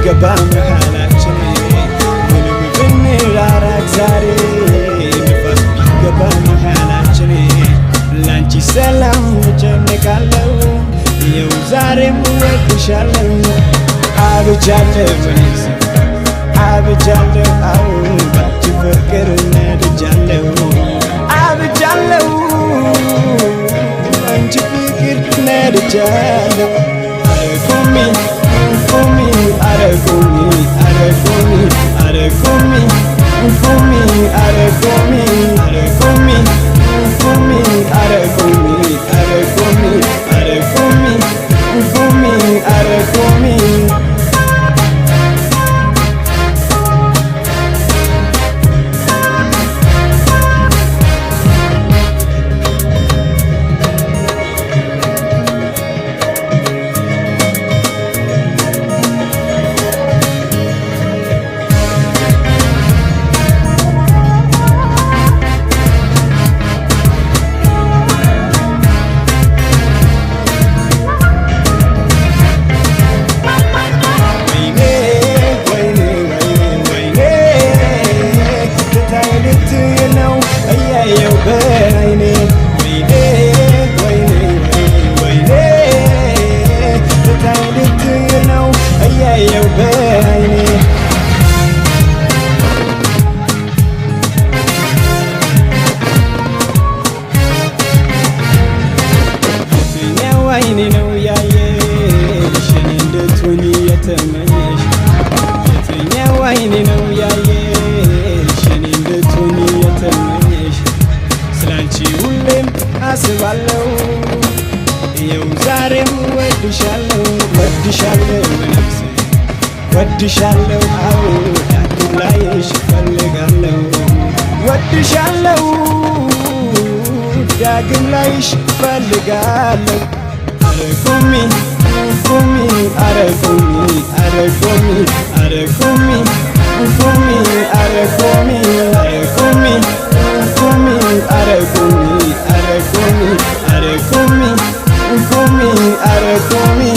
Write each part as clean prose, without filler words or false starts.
ቢገባ መሃላችን ምንም ብንራራቅ ዛሬ ንፋስ ቢገባ መሃላችን ላንቺ ሰላም እጨነቃለሁ ይኸው ዛሬም እወድሻለሁ አብጃለሁ እኔስ አብጃለሁ አዎ ባንቺ ፍቅር ነድጃለሁ አብጃለሁ ባንቺ ፍቅር ነድጃለሁ አረኩሚ ኩሚ አረኩሚ አረኩሚ አረኩሚ ኩሚ አረኩሚ አረኩሚ ኩሚ አረኩሚ አረኩሚ አረኩሚ ኩሚ አረኩሚ አስባለሁ ይኸው ዛሬም ወድሻለሁ ወድሻለሁ በነፍሴ ወድሻለሁ አዎ ዳግም ላይሽ እፈልጋለሁ ወድሻለሁ ዳግም ላይሽ እፈልጋለሁ አረኩሚ ኩሚ አረኩሚ አረኩሚ አረኩሚ ኩሚ አረኩሚ አረኩሚ ኩሚ አረኩሚ arekumi arekumi kumi arekumi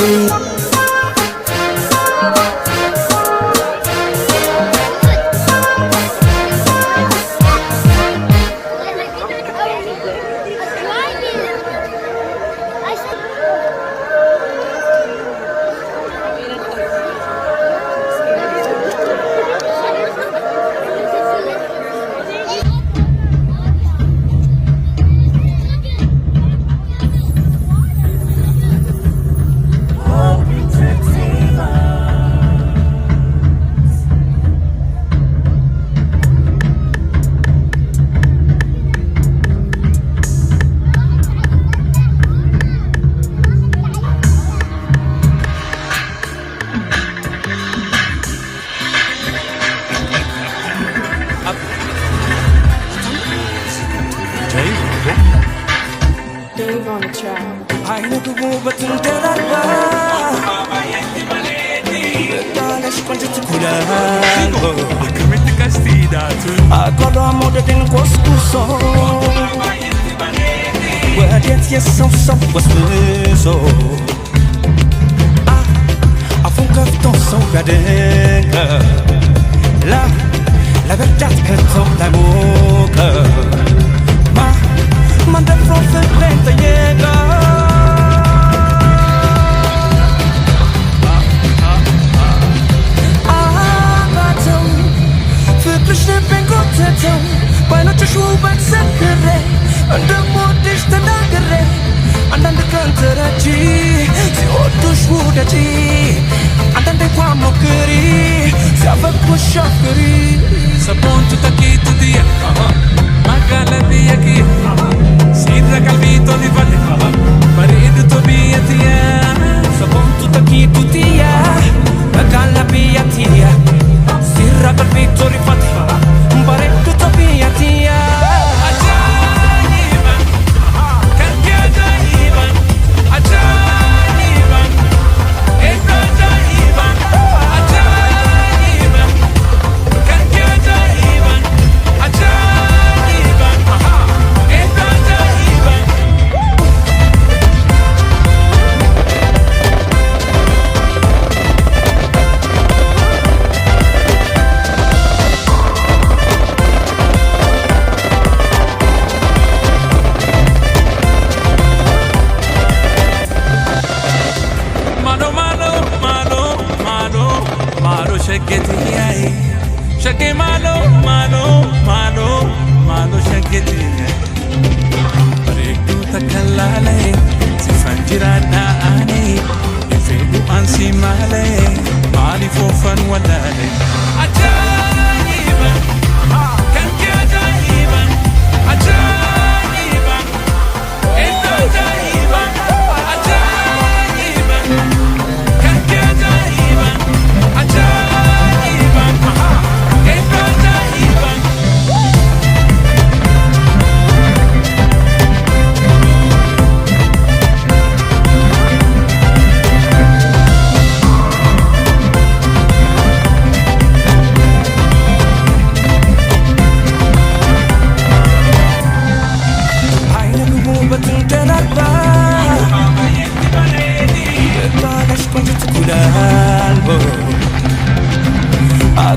shaggeti yae shagge malo malo malo malo shaggeti bareedduu takkalale sifan jiraadha ani ifeedhu ansi male maali foofan walaale ajaa'iba kan kee ajaa'iba ajaa'iba iddoo ajaa'iba ajaa'iba kan kee ajaa'iba ajaa'iba iddoo ajaa'iba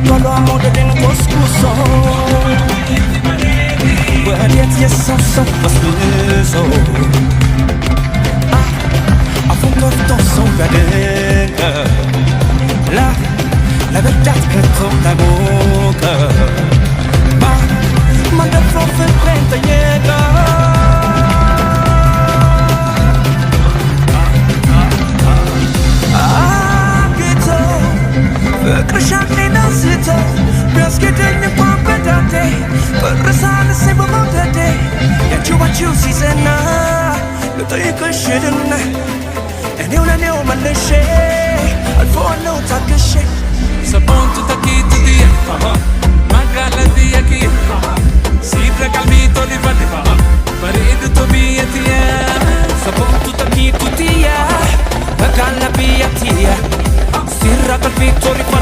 Todo amor de den coscuso Wadiet yeso so pasmiso Afunko toso gadenga La verdad que toca boca Manda profe frente llega Krishani nasita Biaskidin papadate Parasana sebo modate Yachu wachu seasona Lutayika shidana And you know manishe Alfo no takashe Sabontu takitu dia Magala dia ki Sidra kalbito livane Baridu tobiyatia Sabontu takitu dia Magala biyatia Sirra kalbito livane